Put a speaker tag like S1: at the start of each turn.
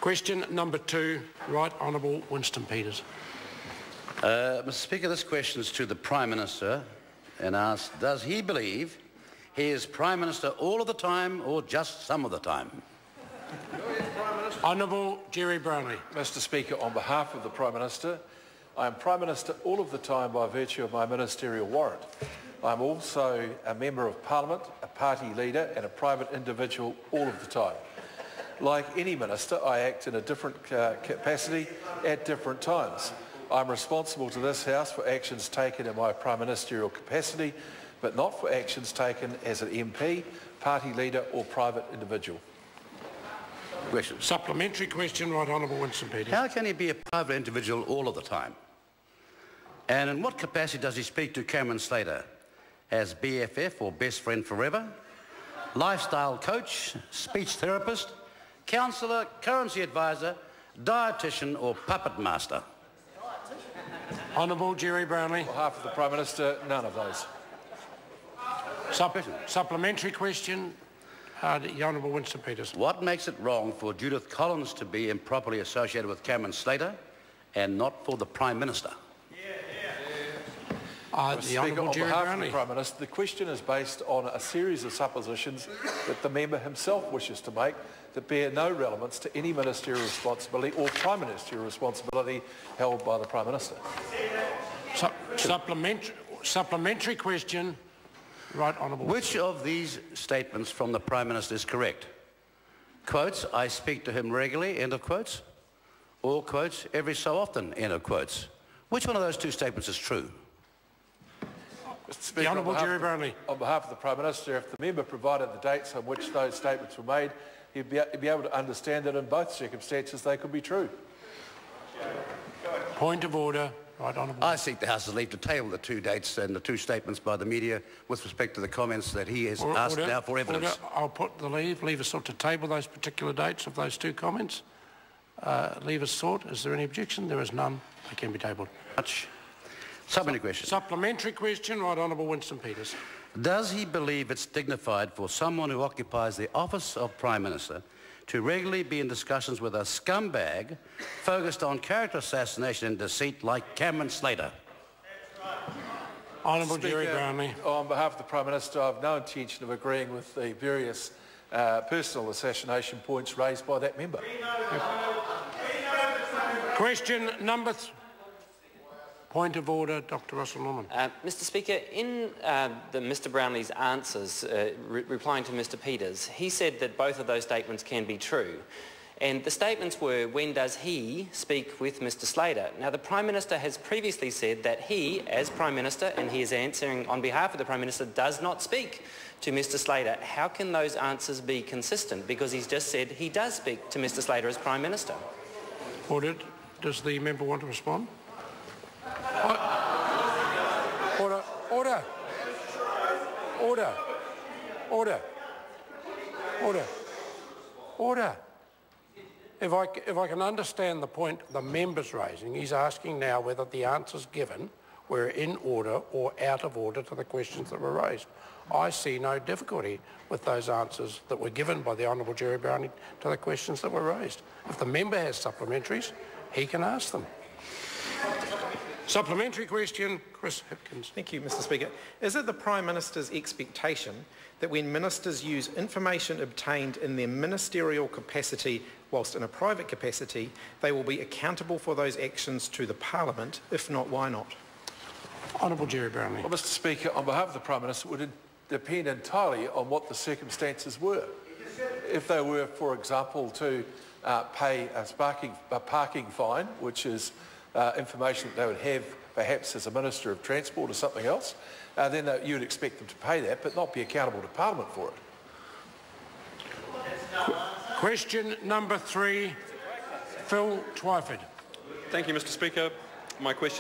S1: Question number 2, Right Honourable Winston Peters.
S2: Mr. Speaker, this question is to the Prime Minister and asks, does he believe he is Prime Minister all of the time or just some of the time?
S1: Honourable Jerry Brownlee.
S3: Mr. Speaker, on behalf of the Prime Minister, I am Prime Minister all of the time by virtue of my ministerial warrant. I am also a Member of Parliament, a party leader and a private individual all of the time. Like any minister, I act in a different capacity at different times. I'm responsible to this House for actions taken in my prime ministerial capacity, but not for actions taken as an MP, party leader or private individual.
S2: Question.
S1: Supplementary question, Right Honourable Winston Peters.
S2: How can he be a private individual all of the time? And in what capacity does he speak to Cameron Slater? As BFF or best friend forever? Lifestyle coach, speech therapist, counsellor, currency advisor, dietitian or puppet master?
S1: Honourable Jerry Brownlee.
S3: On behalf of the Prime Minister, none of those.
S1: Supplementary question, the Honourable Winston Peters.
S2: What makes it wrong for Judith Collins to be improperly associated with Cameron Slater and not for the Prime Minister?
S1: The Honourable
S3: on
S1: Jerry
S3: behalf
S1: Brownlee.
S3: of the Prime Minister, the question is based on a series of suppositions that the member himself wishes to make that bear no relevance to any ministerial responsibility or prime ministerial responsibility held by the Prime Minister.
S1: Supplementary question, Right Honourable.
S2: Which of these statements from the Prime Minister is correct? Quotes, I speak to him regularly, end of quotes, or quotes, every so often, end of quotes. Which one of those two statements is true?
S3: Mr. Speaker,
S1: The Honourable Jerry Brownlee.
S3: On behalf of the Prime Minister, if the member provided the dates on which those statements were made, he'd be able to understand that in both circumstances they could be true.
S1: Point of order, Right Honourable.
S2: I seek the House's leave to table the two dates and the two statements by the media with respect to the comments that he has asked now for evidence.
S1: I'll put the leave us sought to table those particular dates of those two comments. Leave us sought. Is there any objection? There is none. They can be tabled.
S2: Much. Supplementary question.
S1: Supplementary question, Right Honourable Winston Peters.
S2: Does he believe it's dignified for someone who occupies the office of Prime Minister to regularly be in discussions with a scumbag focused on character assassination and deceit like Cameron Slater?
S1: Honourable
S3: Speaker,
S1: Jerry Brownlee.
S3: On behalf of the Prime Minister, I have no intention of agreeing with the various personal assassination points raised by that member.
S1: Question number point of order, Dr. Russell Norman.
S4: Mr. Speaker, in Mr. Brownlee's answers replying to Mr. Peters, he said that both of those statements can be true. And the statements were, when does he speak with Mr. Slater? Now, the Prime Minister has previously said that he, as Prime Minister, and he is answering on behalf of the Prime Minister, does not speak to Mr. Slater. How can those answers be consistent? Because he's just said he does speak to Mr. Slater as Prime Minister.
S1: Ordered. Does the member want to respond? Order. Order. Order. Order. Order. Order. If I can understand the point the member's raising, he's asking now whether the answers given were in order or out of order to the questions that were raised. I see no difficulty with those answers that were given by the Honourable Jerry Brownlee to the questions that were raised. If the member has supplementaries, he can ask them. Supplementary question, Chris Hipkins.
S5: Thank you, Mr. Speaker. Is it the Prime Minister's expectation that when ministers use information obtained in their ministerial capacity whilst in a private capacity, they will be accountable for those actions to the Parliament? If not, why not?
S1: Honourable Jerry Brownlee.
S3: Well, Mr. Speaker, on behalf of the Prime Minister, it would depend entirely on what the circumstances were. If they were, for example, to pay a parking fine, which is information that they would have perhaps as a Minister of Transport or something else, then you would expect them to pay that but not be accountable to Parliament for it.
S1: Question number 3, Phil Twyford.
S6: Thank you, Mr. Speaker. My question